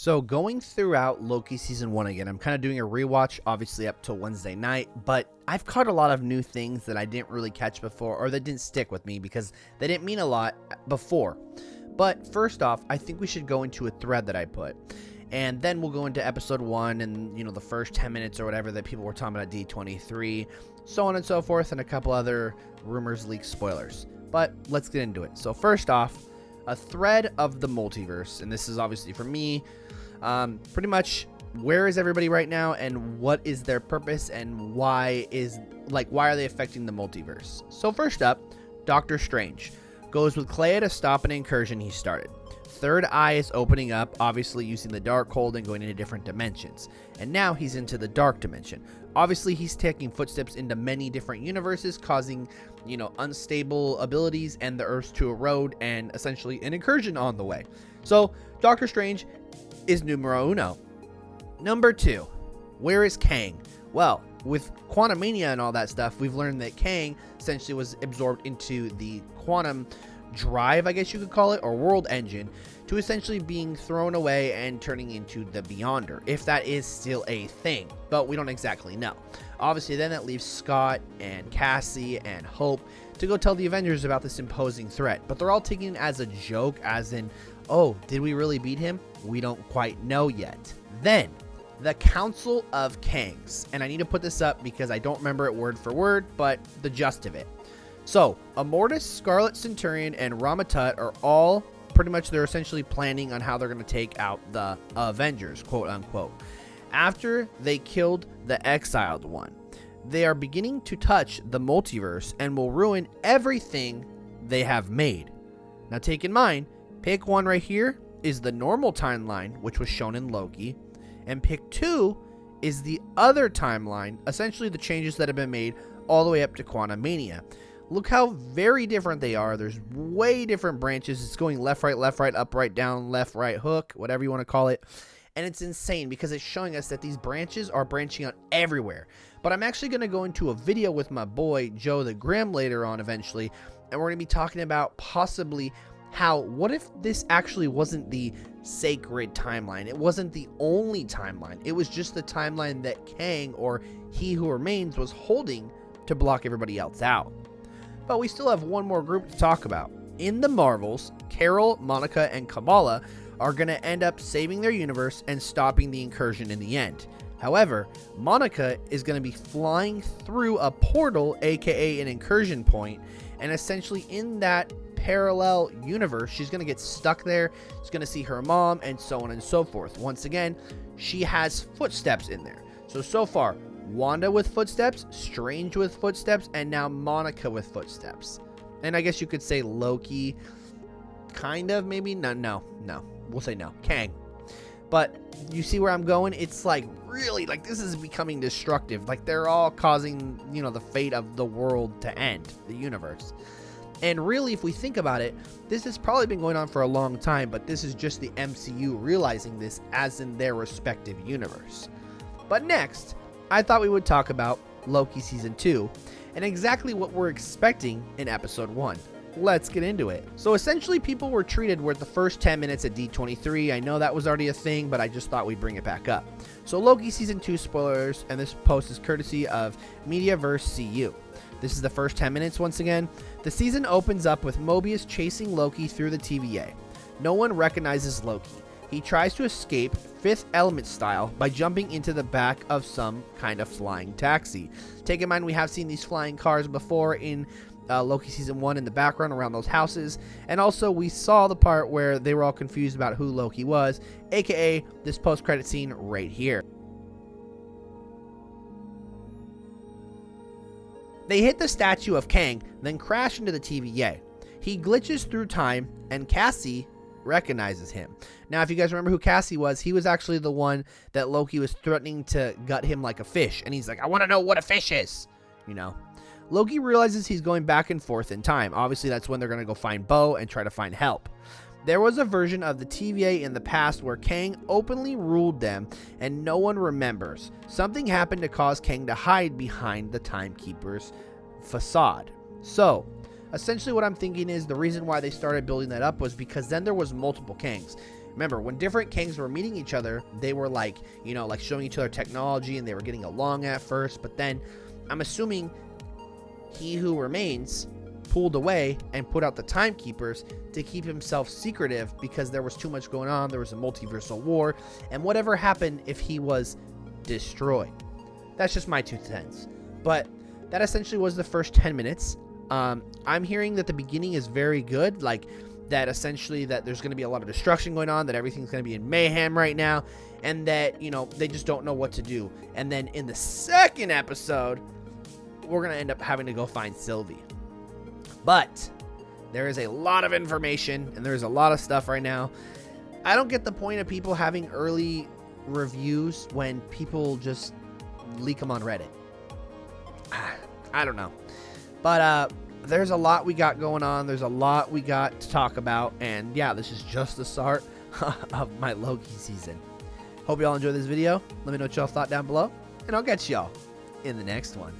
So going throughout Loki season 1 again, I'm kind of doing a rewatch, obviously up till Wednesday night, but I've caught a lot of new things that I didn't really catch before, or that didn't stick with me because they didn't mean a lot before. But first off, I think we should go into a thread that I put, and then we'll go into episode 1 and, the first 10 minutes or whatever that people were talking about at D23, so on and so forth, and a couple other rumors, leaks, spoilers. But let's get into it. So first off, a thread of the multiverse, and this is obviously for me, pretty much where is everybody right now and what is their purpose and why are they affecting the multiverse. So first up, Doctor Strange goes with Clea to stop an incursion he started. Third Eye is opening up, obviously using the Darkhold and going into different dimensions, and now he's into the dark dimension. Obviously he's taking footsteps into many different universes, causing unstable abilities and the Earth to erode and essentially an incursion on the way. So Doctor Strange is numero uno. Number 2, where is Kang? Well, with Quantum Mania and all that stuff, we've learned that Kang essentially was absorbed into the quantum drive, I guess you could call it, or world engine, to essentially being thrown away and turning into the Beyonder, if that is still a thing, but we don't exactly know. Obviously then that leaves Scott and Cassie and Hope to go tell the Avengers about this imposing threat, but they're all taking it as a joke, as in, oh, did we really beat him? We don't quite know yet. Then, the Council of Kangs. And I need to put this up because I don't remember it word for word, but the gist of it. So, Amortis, Scarlet Centurion, and Ramatut are all pretty much, they're essentially planning on how they're going to take out the Avengers, quote unquote. After they killed the Exiled One, they are beginning to touch the multiverse and will ruin everything they have made. Now take in mind, pick 1 right here is the normal timeline, which was shown in Loki, and pick 2 is the other timeline, essentially the changes that have been made all the way up to Quantum Mania. Look how very different they are. There's way different branches. It's going left, right, up, right, down, left, right, hook, whatever you want to call it. And it's insane because it's showing us that these branches are branching out everywhere. But I'm actually going to go into a video with my boy Joe the Grim later on eventually, and we're going to be talking about possibly what if this actually wasn't the sacred timeline? It wasn't the only timeline. It was just the timeline that Kang, or He Who Remains, was holding to block everybody else out. But we still have one more group to talk about. In the Marvels, Carol, Monica, and Kamala are going to end up saving their universe and stopping the incursion in the end. However, Monica is going to be flying through a portal, aka an incursion point, and essentially in that parallel universe, she's going to get stuck there. She's going to see her mom and so on and so forth. Once again, she has footsteps in there. So far, Wanda with footsteps, Strange with footsteps, and now Monica with footsteps. And I guess you could say Loki, kind of, maybe? No. We'll say no. Kang. But you see where I'm going? It's really, this is becoming destructive. They're all causing, the fate of the world to end, the universe. And really, if we think about it, this has probably been going on for a long time, but this is just the MCU realizing this as in their respective universe. But next, I thought we would talk about Loki Season 2 and exactly what we're expecting in Episode 1. Let's get into it. So essentially, people were treated with the first 10 minutes at D23. I know that was already a thing, but I just thought we'd bring it back up. So Loki Season 2 spoilers, and this post is courtesy of Mediaverse CU. This is the first 10 minutes once again. The season opens up with Mobius chasing Loki through the TVA. No one recognizes Loki. He tries to escape Fifth Element style by jumping into the back of some kind of flying taxi. Take in mind, we have seen these flying cars before in Loki Season 1 in the background around those houses. And also we saw the part where they were all confused about who Loki was, aka this post-credit scene right here. They hit the statue of Kang, then crash into the TVA. He glitches through time, and Cassie recognizes him. Now, if you guys remember who Cassie was, he was actually the one that Loki was threatening to gut him like a fish. And he's like, I want to know what a fish is, Loki realizes he's going back and forth in time. Obviously, that's when they're going to go find Bo and try to find help. There was a version of the TVA in the past where Kang openly ruled them and no one remembers. Something happened to cause Kang to hide behind the Timekeeper's facade. So, essentially what I'm thinking is the reason why they started building that up was because then there was multiple Kangs. Remember, when different Kangs were meeting each other, they were like, like showing each other technology, and they were getting along at first. But then, I'm assuming He Who Remains pulled away and put out the Timekeepers to keep himself secretive because there was too much going on. There was a multiversal war, and whatever happened if he was destroyed. That's just my 2 cents. But that essentially was the first 10 minutes. I'm hearing that the beginning is very good, like that essentially that there's going to be a lot of destruction going on, that everything's going to be in mayhem right now, and that, they just don't know what to do. And then in the second episode, we're going to end up having to go find Sylvie. But there is a lot of information, and there's a lot of stuff right now. I don't get the point of people having early reviews when people just leak them on Reddit. I don't know. But there's a lot we got going on. There's a lot we got to talk about. And yeah, this is just the start of my Loki season. Hope y'all enjoyed this video. Let me know what y'all thought down below. And I'll catch y'all in the next one.